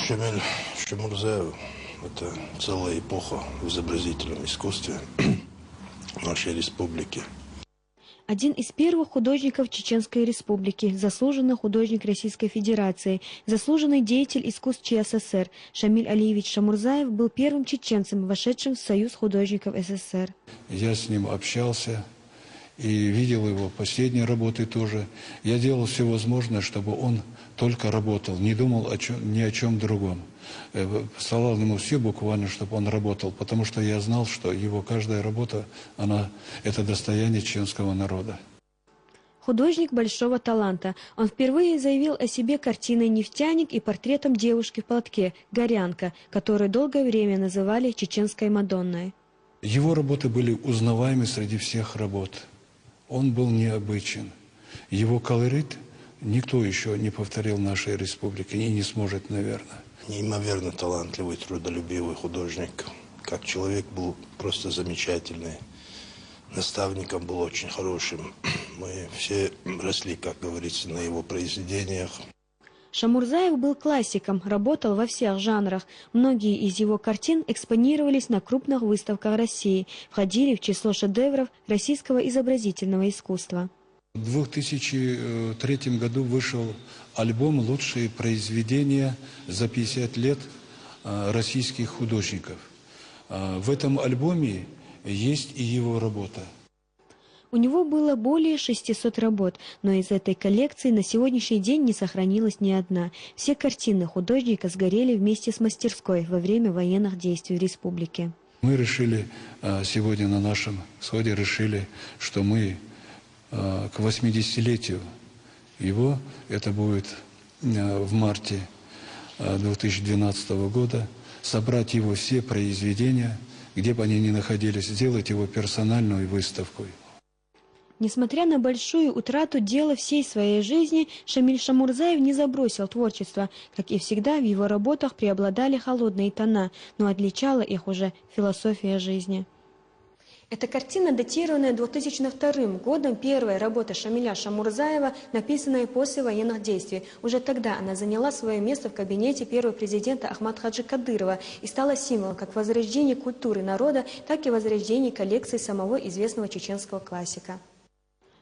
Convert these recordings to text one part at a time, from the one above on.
Шамиль Шамурзаев – это целая эпоха в изобразительном искусстве нашей республики. Один из первых художников Чеченской Республики, заслуженный художник Российской Федерации, заслуженный деятель искусств ЧССР Шамиль Алиевич Шамурзаев был первым чеченцем, вошедшим в Союз художников СССР. Я с ним общался и видел его последние работы тоже. Я делал все возможное, чтобы он только работал, не думал ни о чем другом. Посылал ему все буквально, чтобы он работал, потому что я знал, что его каждая работа, это достояние чеченского народа. Художник большого таланта. Он впервые заявил о себе картиной «Нефтяник» и портретом девушки в платке «Горянка», которую долгое время называли чеченской Мадонной. Его работы были узнаваемы среди всех работ. Он был необычен. Его колорит никто еще не повторил в нашей республике и не сможет, наверное. Неимоверно талантливый, трудолюбивый художник. Как человек был просто замечательный. Наставником был очень хорошим. Мы все росли, как говорится, на его произведениях. Шамурзаев был классиком, работал во всех жанрах. Многие из его картин экспонировались на крупных выставках России, входили в число шедевров российского изобразительного искусства. В 2003 году вышел альбом «Лучшие произведения за 50 лет российских художников». В этом альбоме есть и его работа. У него было более 600 работ, но из этой коллекции на сегодняшний день не сохранилась ни одна. Все картины художника сгорели вместе с мастерской во время военных действий в республике. Мы решили сегодня на нашем сходе, что мы к 80-летию его, это будет в марте 2012 года, собрать его все произведения, где бы они ни находились, сделать его персональную выставку. Несмотря на большую утрату дела всей своей жизни, Шамиль Шамурзаев не забросил творчество. Как и всегда, в его работах преобладали холодные тона, но отличала их уже философия жизни. Эта картина, датированная 2002 годом, первая работа Шамиля Шамурзаева, написанная после военных действий. Уже тогда она заняла свое место в кабинете первого президента Ахмада Хаджи Кадырова и стала символом как возрождения культуры народа, так и возрождения коллекции самого известного чеченского классика.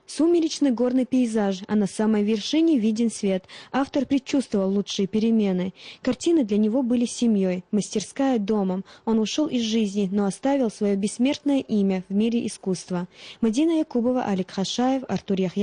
Сумеречный горный пейзаж, а на самой вершине виден свет. Автор предчувствовал лучшие перемены. Картины для него были семьей, мастерская домом. Он ушел из жизни, но оставил свое бессмертное имя в мире искусства. Мадина Якубова, Алик Хашаев, Артур Яхья.